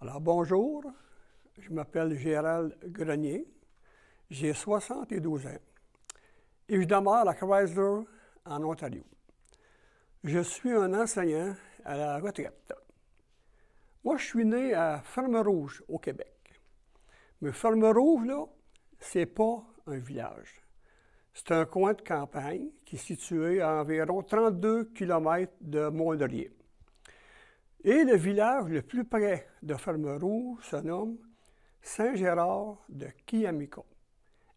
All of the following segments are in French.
Alors bonjour, je m'appelle Gérald Grenier, j'ai 72 ans et je demeure à Chrysler, en Ontario. Je suis un enseignant à la retraite. Moi, je suis né à Ferme-Rouge, au Québec. Mais Ferme-Rouge, là, c'est pas un village. C'est un coin de campagne qui est situé à environ 32 km de Mont-Laurier. Et le village le plus près de Ferme-Rouge se nomme Saint-Gérard de Kiamika.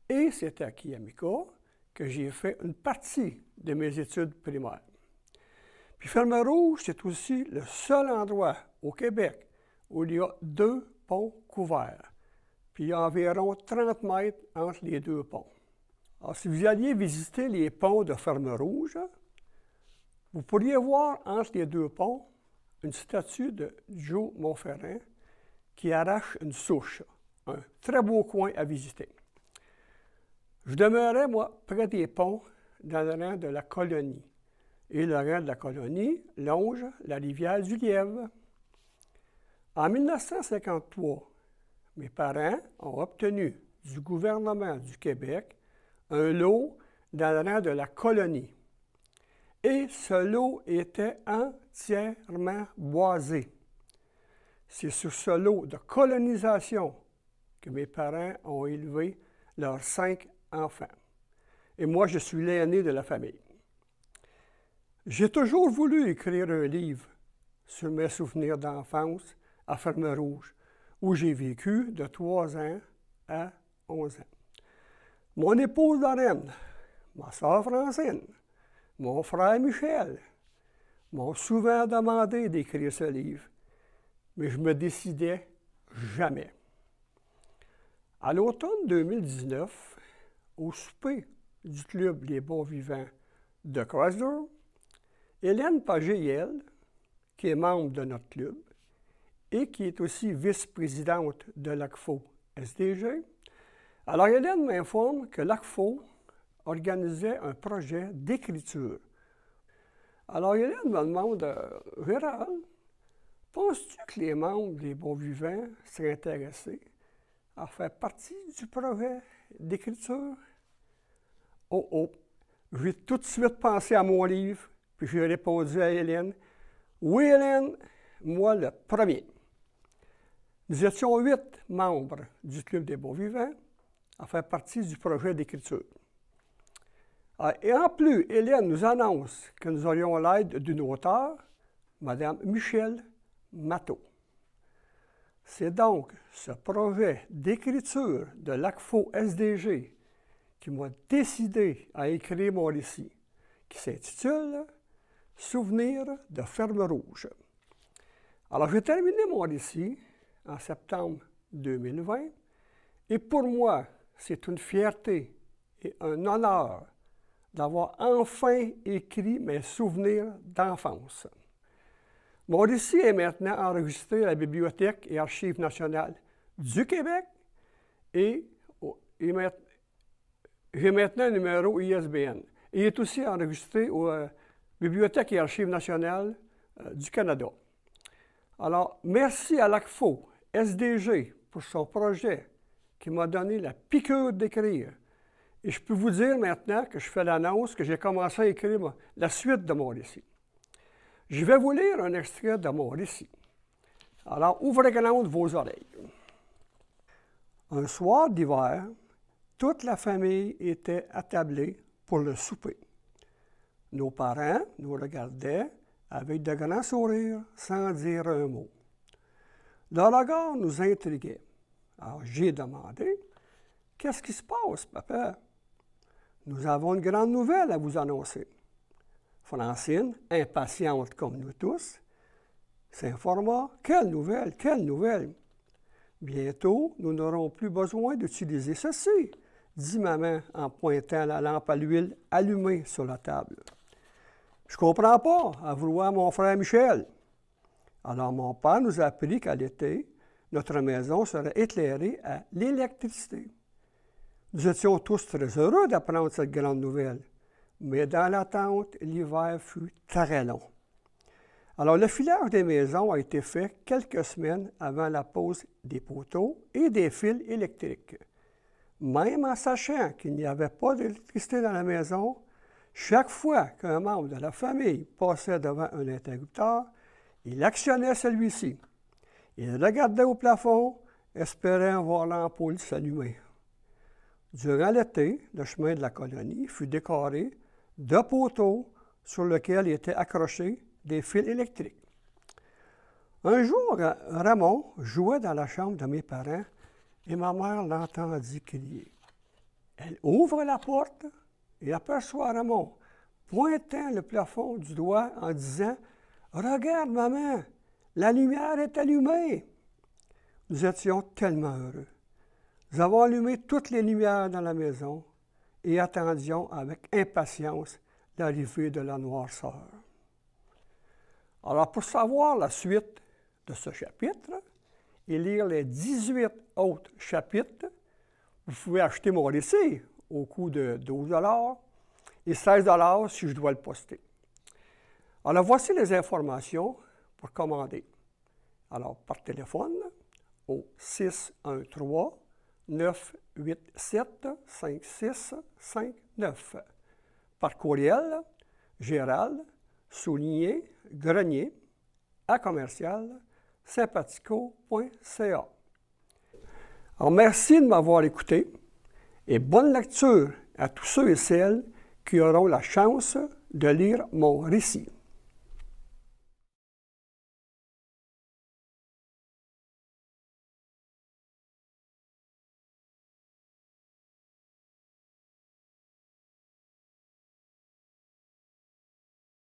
Et c'est à Kiamika que j'ai fait une partie de mes études primaires. Puis Ferme-Rouge, c'est aussi le seul endroit au Québec où il y a 2 ponts couverts. Puis il y a environ 30 mètres entre les 2 ponts. Alors, si vous alliez visiter les ponts de Ferme-Rouge, vous pourriez voir entre les 2 ponts une statue de Joe Monferrand qui arrache une souche. Un très beau coin à visiter. Je demeurais, moi, près des ponts dans le rang de la colonie. Et le rang de la colonie longe la rivière du Lièvre. En 1953, mes parents ont obtenu du gouvernement du Québec un lot dans le rang de la colonie. Et ce lot était entièrement boisé. C'est sur ce lot de colonisation que mes parents ont élevé leurs 5 enfants. Et moi, je suis l'aîné de la famille. J'ai toujours voulu écrire un livre sur mes souvenirs d'enfance à Ferme-Rouge, où j'ai vécu de 3 ans à 11 ans. Mon épouse Lorraine, ma sœur Francine, mon frère Michel m'ont souvent demandé d'écrire ce livre, mais je me décidais jamais. À l'automne 2019, au souper du Club Les Bons Vivants de Chrysler, Hélène Pagé-Yel, qui est membre de notre club et qui est aussi vice-présidente de l'ACFO SDG, alors Hélène m'informe que l'ACFO organisait un projet d'écriture. Alors Hélène me demande « Gérald, penses-tu que les membres des Bons Vivants seraient intéressés à faire partie du projet d'écriture? » Oh! J'ai tout de suite pensé à mon livre, puis j'ai répondu à Hélène « Oui, Hélène, moi le premier. » Nous étions 8 membres du Club des Bons Vivants à faire partie du projet d'écriture. Et en plus, Hélène nous annonce que nous aurions l'aide d'une auteure, Mme Michèle Matteau. C'est donc ce projet d'écriture de l'ACFO SDG qui m'a décidé à écrire mon récit, qui s'intitule « Souvenirs de Ferme-Rouge ». Alors, j'ai terminé mon récit en septembre 2020, et pour moi, c'est une fierté et un honneur d'avoir enfin écrit mes souvenirs d'enfance. Mon récit est maintenant enregistré à la Bibliothèque et Archives nationales du Québec et j'ai maintenant un numéro ISBN. Il est aussi enregistré aux Bibliothèques et Archives nationales du Canada. Alors, merci à l'ACFO SDG pour son projet qui m'a donné la piqûre d'écrire. Et je peux vous dire maintenant que je fais l'annonce que j'ai commencé à écrire la suite de mon récit. Je vais vous lire un extrait de mon récit. Alors, ouvrez grand vos oreilles. Un soir d'hiver, toute la famille était attablée pour le souper. Nos parents nous regardaient avec de grands sourires sans dire un mot. Leur regard nous intriguait. Alors, j'ai demandé « Qu'est-ce qui se passe, papa? » « Nous avons une grande nouvelle à vous annoncer. » Francine, impatiente comme nous tous, s'informa « Quelle nouvelle? Quelle nouvelle? » « Bientôt, nous n'aurons plus besoin d'utiliser ceci, » dit maman en pointant la lampe à l'huile allumée sur la table. « Je ne comprends pas, à vouloir mon frère Michel. » Alors mon père nous a appris qu'à l'été, notre maison serait éclairée à l'électricité. Nous étions tous très heureux d'apprendre cette grande nouvelle, mais dans l'attente, l'hiver fut très long. Alors, le filage des maisons a été fait quelques semaines avant la pose des poteaux et des fils électriques. Même en sachant qu'il n'y avait pas d'électricité dans la maison, chaque fois qu'un membre de la famille passait devant un interrupteur, il actionnait celui-ci. Il regardait au plafond, espérant voir l'ampoule s'allumer. Durant l'été, le chemin de la colonie fut décoré de poteaux sur lesquels étaient accrochés des fils électriques. Un jour, Raymond jouait dans la chambre de mes parents et ma mère l'entendit crier. Elle ouvre la porte et aperçoit Raymond pointant le plafond du doigt en disant « Regarde, maman, la lumière est allumée! » Nous étions tellement heureux. Nous avons allumé toutes les lumières dans la maison et attendions avec impatience l'arrivée de la noirceur. Alors, pour savoir la suite de ce chapitre et lire les 18 autres chapitres, vous pouvez acheter mon récit au coût de 12 $ et 16 $ si je dois le poster. Alors, voici les informations pour commander. Alors, par téléphone au 613-987-5659. Par courriel, Gérald-Grenier@sympatico.ca. Alors, merci de m'avoir écouté et bonne lecture à tous ceux et celles qui auront la chance de lire mon récit.